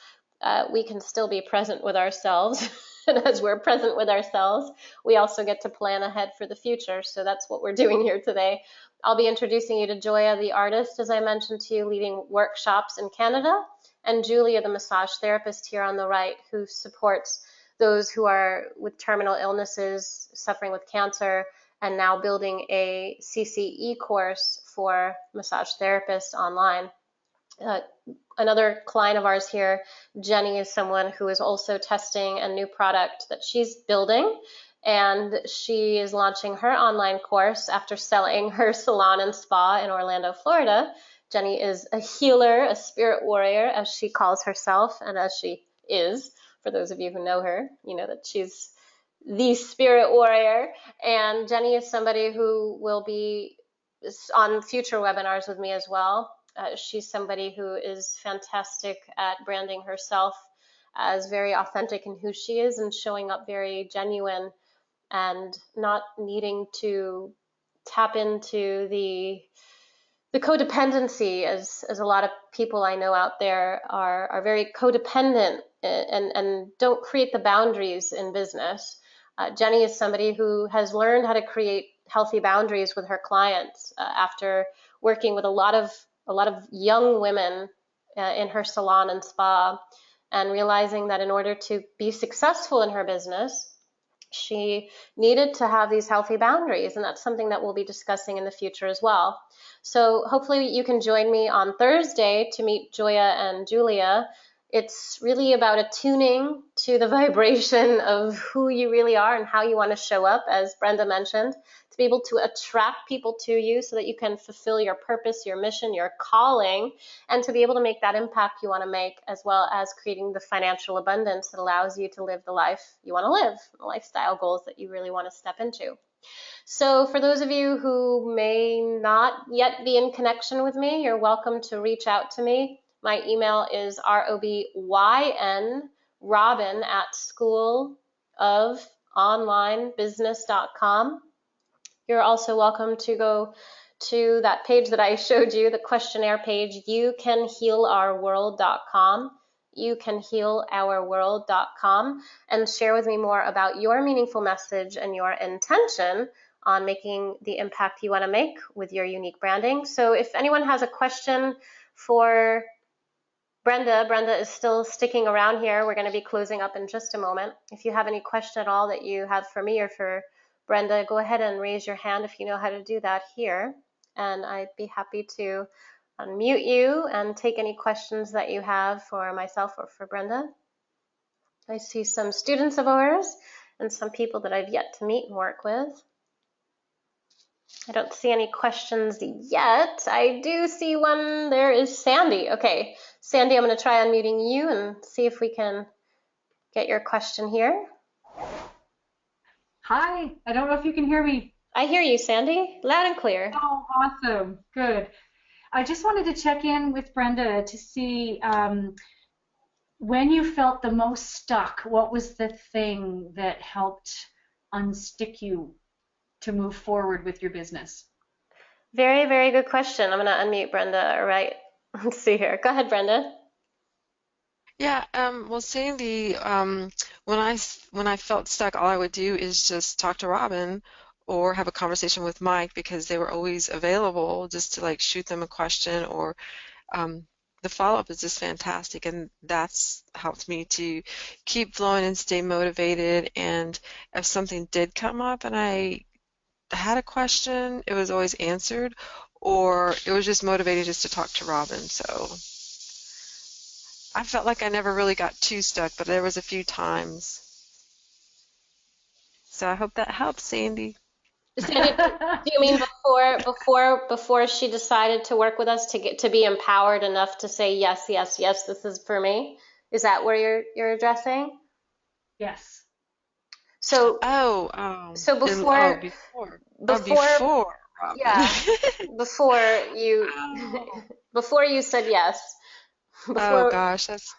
we can still be present with ourselves. And as we're present with ourselves, we also get to plan ahead for the future. So that's what we're doing here today. I'll be introducing you to Joya, the artist, as I mentioned to you, leading workshops in Canada, and Julia, the massage therapist here on the right, who supports those who are with terminal illnesses, suffering with cancer, and now building a CCE course for massage therapists online. Uh, Another client of ours here, Jenny, is someone who is also testing a new product that she's building, and she is launching her online course after selling her salon and spa in Orlando, Florida. Jenny is a healer, a spirit warrior, as she calls herself, and as she is. For those of you who know her, you know that she's the spirit warrior. And Jenny is somebody who will be on future webinars with me as well. She's somebody who is fantastic at branding herself as very authentic in who she is and showing up very genuine and not needing to tap into the codependency, as a lot of people I know out there are very codependent and don't create the boundaries in business. Jenny is somebody who has learned how to create healthy boundaries with her clients after working with a lot of young women in her salon and spa, and realizing that in order to be successful in her business, she needed to have these healthy boundaries, and that's something that we'll be discussing in the future as well. So hopefully you can join me on Thursday to meet Joya and Julia. It's really about attuning to the vibration of who you really are and how you want to show up, as Brenda mentioned, to be able to attract people to you so that you can fulfill your purpose, your mission, your calling, and to be able to make that impact you want to make, as well as creating the financial abundance that allows you to live the life you want to live, the lifestyle goals that you really want to step into. So for those of you who may not yet be in connection with me, you're welcome to reach out to me. My email is ROBYN, Robyn at schoolofonlinebusiness.com. You're also welcome to go to that page that I showed you, the questionnaire page, youcanhealourworld.com, youcanhealourworld.com, and share with me more about your meaningful message and your intention on making the impact you want to make with your unique branding. So if anyone has a question for Brenda is still sticking around here. We're going to be closing up in just a moment. If you have any question at all that you have for me or for Brenda, go ahead and raise your hand if you know how to do that here. And I'd be happy to unmute you and take any questions that you have for myself or for Brenda. I see some students of ours and some people that I've yet to meet and work with. I don't see any questions yet. I do see one. There is Sandy. Okay, Sandy, I'm going to try unmuting you and see if we can get your question here. Hi, I don't know if you can hear me. I hear you, Sandy, loud and clear. Oh, awesome. Good. I just wanted to check in with Brenda to see when you felt the most stuck, what was the thing that helped unstick you to move forward with your business? Very, very good question. I'm going to unmute Brenda. All right. Let's see here. Go ahead, Brenda. Yeah, well, seeing when I felt stuck, all I would do is just talk to Robyn or have a conversation with Mike because they were always available just to like shoot them a question or the follow-up is just fantastic, and that's helped me to keep flowing and stay motivated. And if something did come up and I had a question, it was always answered, or it was just motivating just to talk to Robyn. So I felt like I never really got too stuck, but there was a few times. So I hope that helps, Sandy. Sandy, do you mean before she decided to work with us to be empowered enough to say yes, yes, yes, this is for me? Is that where you're addressing? Yes. So before. Before Robyn. Yeah, before you Oh. before you said yes. Oh gosh, that's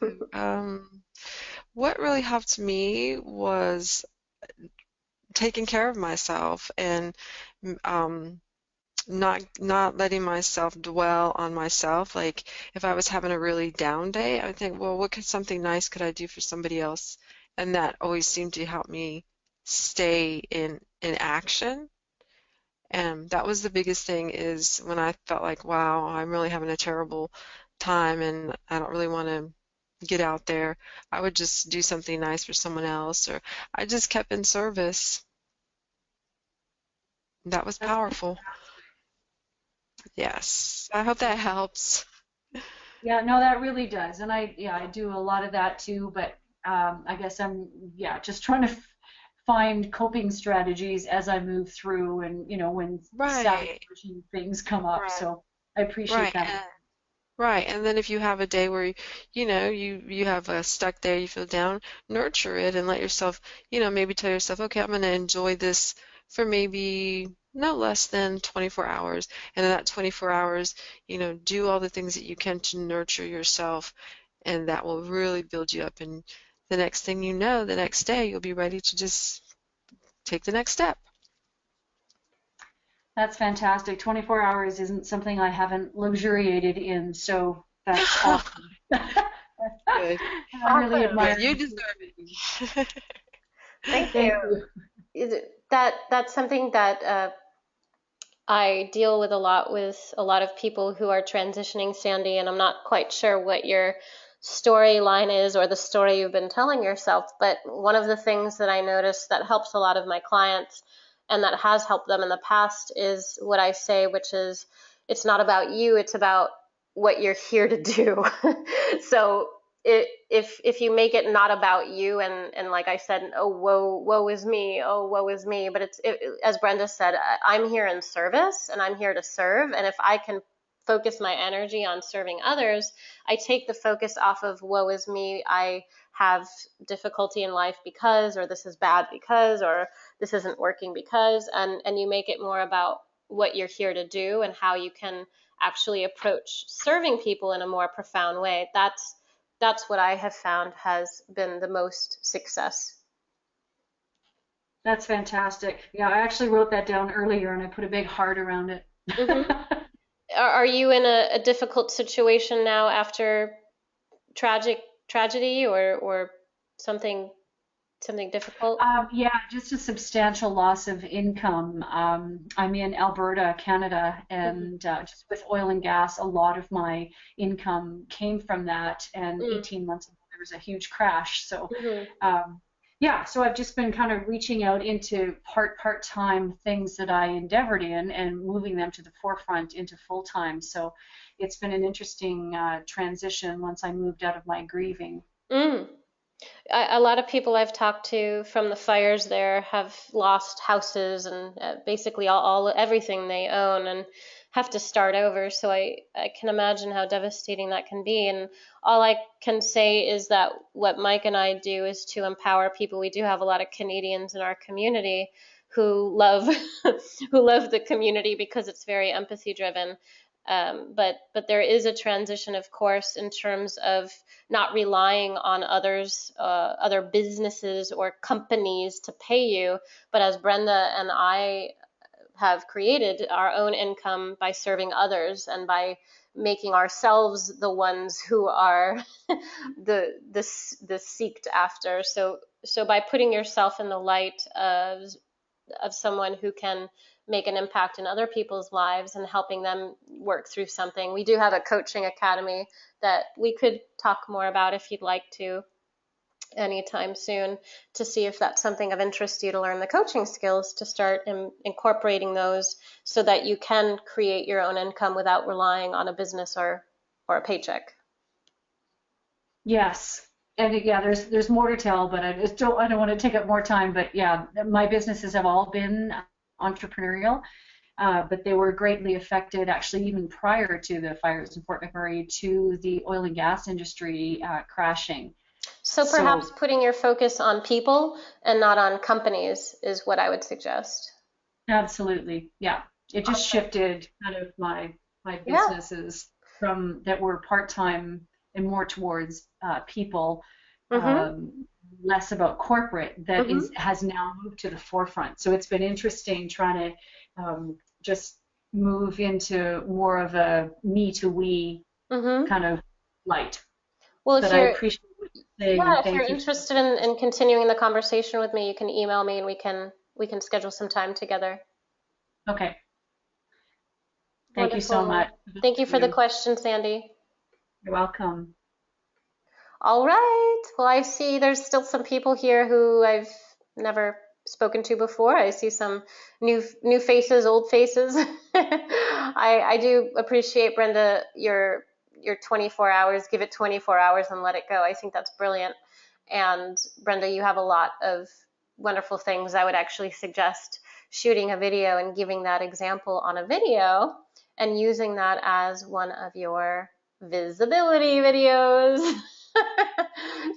what really helped me was taking care of myself and um, not letting myself dwell on myself. Like if I was having a really down day, I would think, well, something nice could I do for somebody else? And that always seemed to help me stay in action. And that was the biggest thing is when I felt like, wow, I'm really having a terrible time and I don't really want to get out there. I would just do something nice for someone else, or I just kept in service. That was That's powerful. Yes. I hope that helps. Yeah, no, that really does. And I do a lot of that too, but I guess I'm, just trying to find coping strategies as I move through and, when Right. sabotaging things come up. Right. So I appreciate Right. that. Right, and then if you have a day where you have a stuck day, you feel down, nurture it and let yourself, maybe tell yourself, okay, I'm going to enjoy this for maybe no less than 24 hours. And in that 24 hours, do all the things that you can to nurture yourself, and that will really build you up. And the next thing you know, the next day, you'll be ready to just take the next step. That's fantastic. 24 hours isn't something I haven't luxuriated in, so that's awesome. Good. I really Awesome. admire You you. deserve it. Thank Thank you. you. That's something that I deal with a lot of people who are transitioning, Sandy, and I'm not quite sure what your storyline is or the story you've been telling yourself, but one of the things that I notice that helps a lot of my clients and that has helped them in the past is what I say, which is it's not about you, it's about what you're here to do. So if you make it not about you and like I said, oh woe is me, oh woe is me, but as Brenda said, I'm here in service and I'm here to serve, and if I can focus my energy on serving others, I take the focus off of woe is me, I have difficulty in life because, or this is bad because, or this isn't working because, and you make it more about what you're here to do and how you can actually approach serving people in a more profound way. That's what I have found has been the most success. That's fantastic. Yeah, I actually wrote that down earlier and I put a big heart around it. Hmm. Are you in a difficult situation now after tragedy or something something difficult? Yeah, just a substantial loss of income. I'm in Alberta, Canada, Hmm. and just with oil and gas, a lot of my income came from that. And Mm. 18 months ago, there was a huge crash. So, Hmm. um, yeah, so I've just been kind of reaching out into part-time things that I endeavored in and moving them to the forefront into full-time. So it's been an interesting transition once I moved out of my grieving. Mm. A lot of people I've talked to from the fires there have lost houses and basically all everything they own and have to start over. So I can imagine how devastating that can be. And all I can say is that what Mike and I do is to empower people. We do have a lot of Canadians in our community who love who love the community because it's very empathy driven. But there is a transition, of course, in terms of not relying on other businesses or companies to pay you, but as Brenda and I have created our own income by serving others and by making ourselves the ones who are the seeked after. So by putting yourself in the light of someone who can make an impact in other people's lives and helping them work through something. We do have a coaching academy that we could talk more about if you'd like to anytime soon to see if that's something of interest to you to learn the coaching skills to start incorporating those so that you can create your own income without relying on a business or a paycheck. Yes. And yeah, there's more to tell, but I don't want to take up more time. But yeah, my businesses have all been entrepreneurial, but they were greatly affected actually even prior to the fires in Fort McMurray to the oil and gas industry crashing. So perhaps So putting your focus on people and not on companies is what I would suggest. absolutely, yeah, it just Awesome. shifted kind of my Yeah. businesses from that were part-time and more towards people, Mm-hmm. um, less about corporate that is Mm-hmm. has now moved to the forefront. So it's been interesting trying to just move into more of a me to we Mm-hmm. kind of light. Well, But I appreciate what you're saying and if you're thank you for interested in continuing the conversation with me, you can email me and we can schedule some time together. okay. Thank you so Wonderful. much. Thank you for the You. question, Sandy. You're welcome. All right. Well, I see there's still some people here who I've never spoken to before. I see some new faces, old faces. I do appreciate, Brenda, your 24 hours. Give it 24 hours and let it go. I think that's brilliant. And Brenda, you have a lot of wonderful things. I would actually suggest shooting a video and giving that example on a video and using that as one of your visibility videos.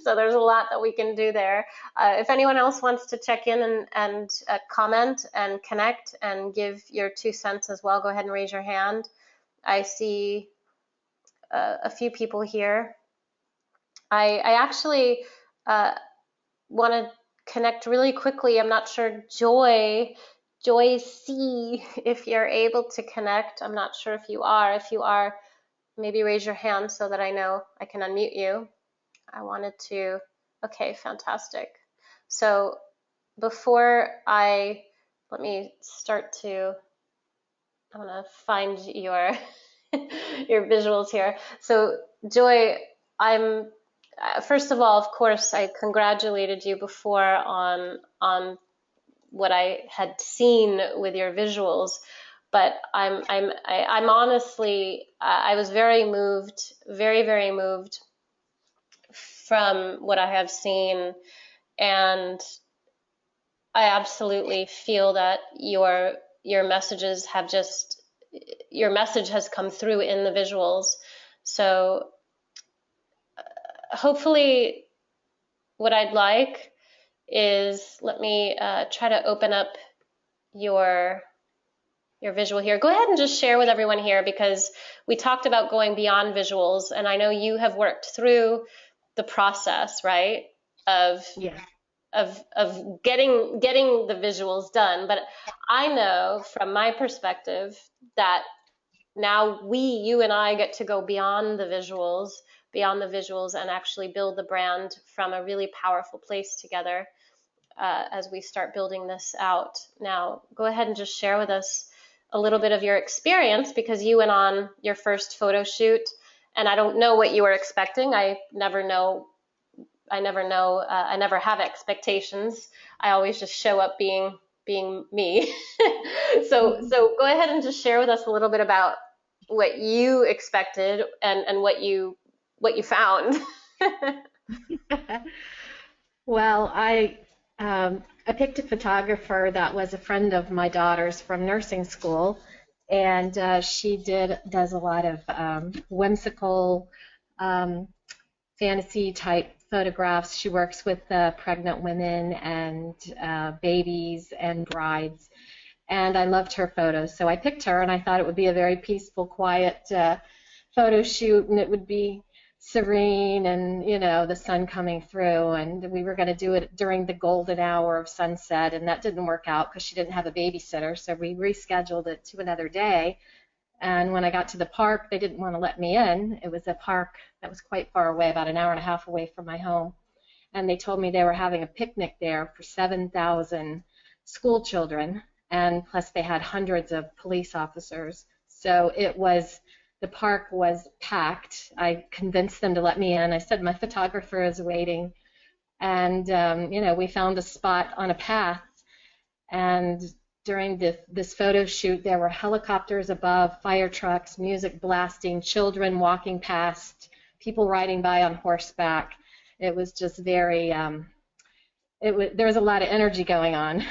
So there's a lot that we can do there. If anyone else wants to check in and comment and connect and give your 2 cents as well, go ahead and raise your hand. I see a few people here. I actually want to connect really quickly. I'm not sure, Joy C, if you're able to connect. I'm not sure if you are. If you are, maybe raise your hand so that I know I can unmute you. I wanted to, okay, fantastic. So before let me start to, I want to find your your visuals here. So Joy, I'm first of all, of course, I congratulated you before on what I had seen with your visuals, but I'm honestly, I was very moved, very moved from what I have seen, and I absolutely feel that your messages have just, your message has come through in the visuals. So hopefully what I'd like is, let me try to open up your visual here. Go ahead and just share with everyone here, because we talked about going beyond visuals, and I know you have worked through the process, right? Of Yeah. of getting the visuals done. But I know from my perspective that now you and I get to go beyond the visuals, and actually build the brand from a really powerful place together as we start building this out. Now, go ahead and just share with us a little bit of your experience, because you went on your first photo shoot, and I don't know what you were expecting. I never know. I never have expectations. I always just show up being me. So go ahead and just share with us a little bit about what you expected and what you found. Well, I picked a photographer that was a friend of my daughter's from nursing school, and she does a lot of whimsical fantasy type photographs. She works with pregnant women and babies and brides, and I loved her photos. So I picked her, and I thought it would be a very peaceful, quiet photo shoot, and it would be serene, and the sun coming through, and we were going to do it during the golden hour of sunset, and that didn't work out because she didn't have a babysitter, so we rescheduled it to another day. And when I got to the park, they didn't want to let me in. It was a park that was quite far away, about an hour and a half away from my home, and they told me they were having a picnic there for 7,000 school children, and plus they had hundreds of police officers. So the park was packed. I convinced them to let me in. I said, my photographer is waiting. And, we found a spot on a path. And during this photo shoot, there were helicopters above, fire trucks, music blasting, children walking past, people riding by on horseback. It was just very, there was a lot of energy going on.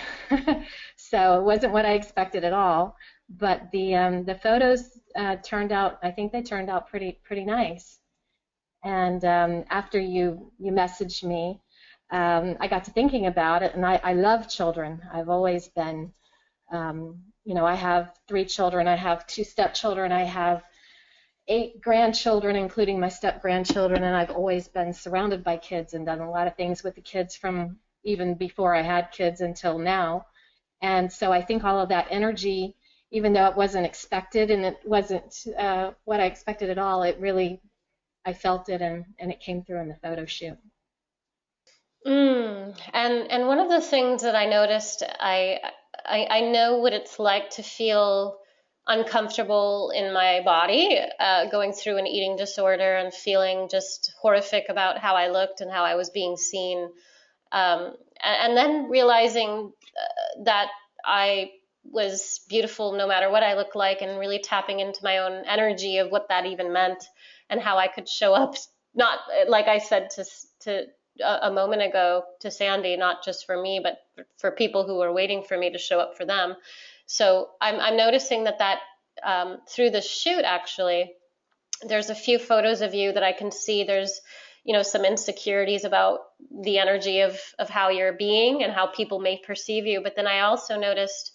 So it wasn't what I expected at all. But the photos turned out, I think they turned out pretty nice. And after you messaged me, I got to thinking about it, and I love children. I've always been, I have 3 children. I have 2 stepchildren. I have 8 grandchildren, including my step-grandchildren, and I've always been surrounded by kids and done a lot of things with the kids from even before I had kids until now. And so I think all of that energy, even though it wasn't expected and it wasn't what I expected at all, I felt it, and it came through in the photo shoot. And one of the things that I noticed, I know what it's like to feel uncomfortable in my body, going through an eating disorder and feeling just horrific about how I looked and how I was being seen. And then realizing that I was beautiful no matter what I looked like, and really tapping into my own energy of what that even meant, and how I could show up, not like I said to a moment ago to Sandy, not just for me, but for people who were waiting for me to show up for them. So I'm noticing that through the shoot, actually, there's a few photos of you that I can see there's, some insecurities about the energy of how you're being and how people may perceive you. But then I also noticed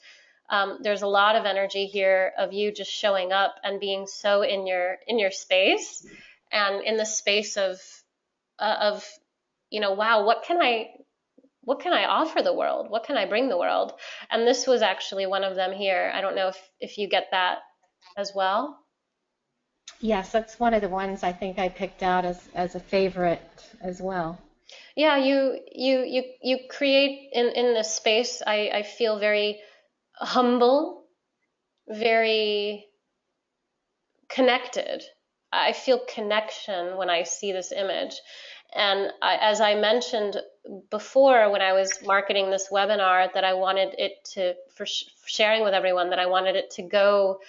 there's a lot of energy here of you just showing up and being so in your space and in the space of wow, what can I offer the world? What can I bring the world? And this was actually one of them here. I don't know if you get that as well. Yes, that's one of the ones I think I picked out as a favorite as well. Yeah, you create in this space. I feel very humble, very connected. I feel connection when I see this image. And as I mentioned before, when I was marketing this webinar, that I wanted it for sharing with everyone, that I wanted it to go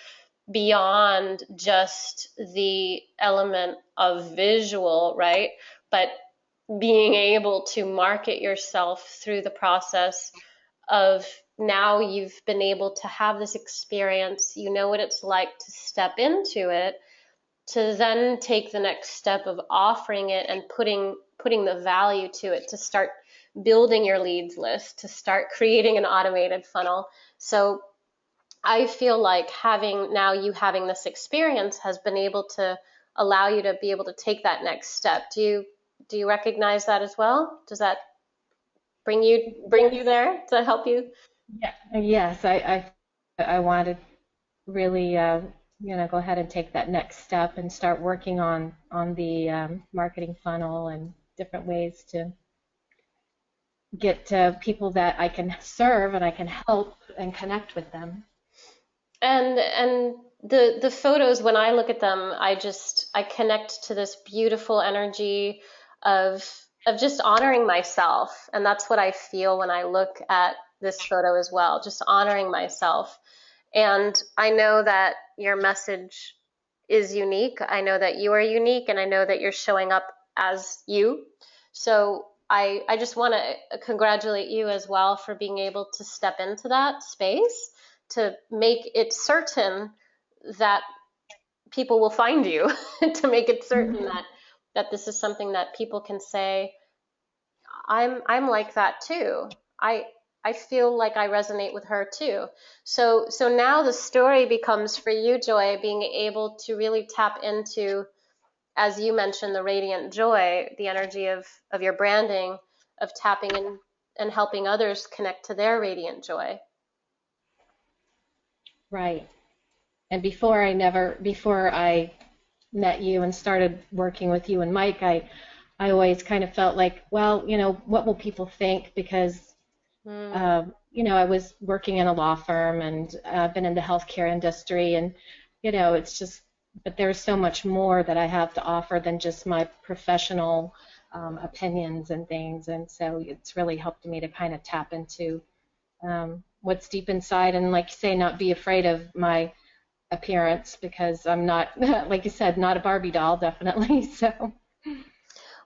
beyond just the element of visual, right? But being able to market yourself through the process of now you've been able to have this experience, you know what it's like to step into it, to then take the next step of offering it and putting the value to it, to start building your leads list, to start creating an automated funnel. So I feel like having this experience has been able to allow you to be able to take that next step. Do you recognize that as well? Does that bring you there to help you? Yeah. Yes, I want to really go ahead and take that next step and start working on the marketing funnel and different ways to get people that I can serve and I can help and connect with them. And the photos, when I look at them, I connect to this beautiful energy of just honoring myself. And that's what I feel when I look at this photo as well, just honoring myself. And I know that your message is unique. I know that you are unique, and I know that you're showing up as you. So I just want to congratulate you as well for being able to step into that space, to make it certain that people will find you, to make it certain that this is something that people can say, I'm like that too. I feel like I resonate with her too. So now the story becomes for you, Joy, being able to really tap into, as you mentioned, the radiant joy, the energy of your branding, of tapping in and helping others connect to their radiant joy. Right. And before I met you and started working with you and Mike, I always kind of felt like, well, what will people think? Because I was working in a law firm and I've been in the healthcare industry, and it's just, but there's so much more that I have to offer than just my professional opinions and things, and so it's really helped me to kind of tap into what's deep inside, and like you say, not be afraid of my appearance, because I'm not, like you said, not a Barbie doll, definitely. So.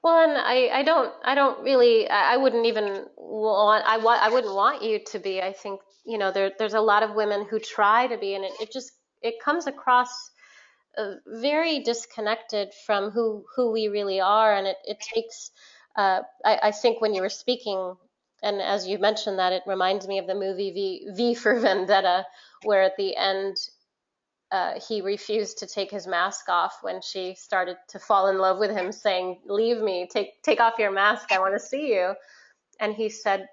Well, and I don't really, I wouldn't even want, I wouldn't want you to be. I think, there's a lot of women who try to be, and it comes across very disconnected from who we really are. And it takes, I think when you were speaking, and as you mentioned that, it reminds me of the movie V for Vendetta, where at the end, he refused to take his mask off when she started to fall in love with him, saying, "Leave me, take off your mask, I want to see you." And he said,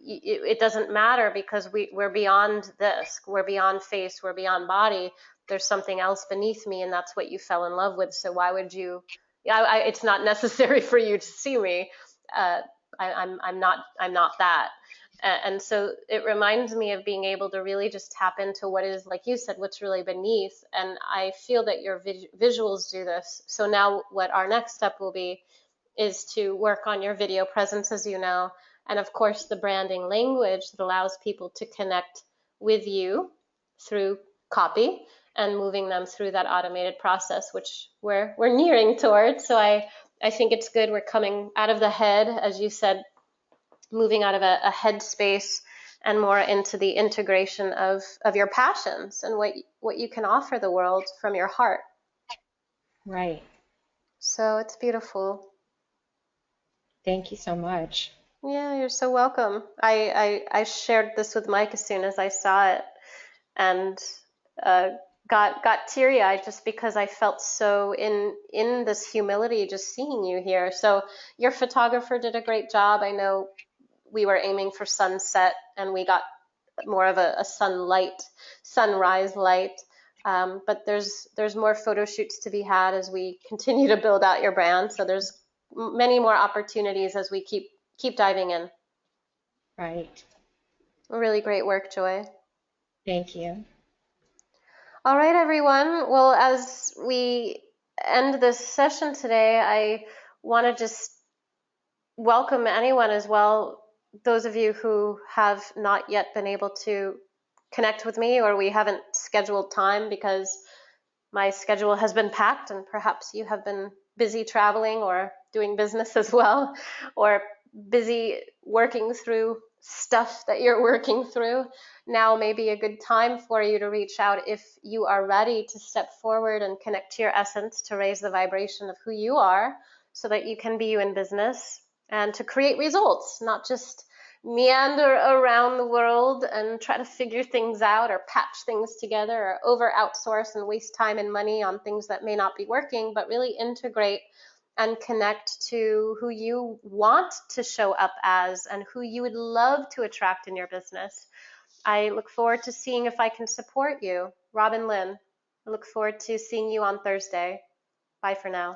"It doesn't matter, because we're beyond this. We're beyond face. We're beyond body. There's something else beneath me, and that's what you fell in love with. So why would you? It's not necessary for you to see me. I'm not that." And so it reminds me of being able to really just tap into what is, like you said, what's really beneath. And I feel that your visuals do this. So now what our next step will be is to work on your video presence, as you know, and of course the branding language that allows people to connect with you through copy and moving them through that automated process, which we're nearing towards. So I think it's good. We're coming out of the head, as you said, moving out of a head space and more into the integration of your passions and what you can offer the world from your heart. Right. So it's beautiful. Thank you so much. Yeah, you're so welcome. I shared this with Mike as soon as I saw it, and uh, got teary-eyed just because I felt so in this humility just seeing you here. So your photographer did a great job. I know we were aiming for sunset, and we got more of a sunrise light. But there's more photo shoots to be had as we continue to build out your brand. So there's many more opportunities as we keep diving in. Right. Really great work, Joy. Thank you. All right, everyone. Well, as we end this session today, I want to just welcome anyone as well, those of you who have not yet been able to connect with me, or we haven't scheduled time because my schedule has been packed, and perhaps you have been busy traveling or doing business as well, or busy working through stuff that you're working through. Now may be a good time for you to reach out if you are ready to step forward and connect to your essence, to raise the vibration of who you are so that you can be you in business and to create results, not just meander around the world and try to figure things out or patch things together or over outsource and waste time and money on things that may not be working, but really integrate and connect to who you want to show up as and who you would love to attract in your business. I look forward to seeing if I can support you. Robyn, Linn, I look forward to seeing you on Thursday. Bye for now.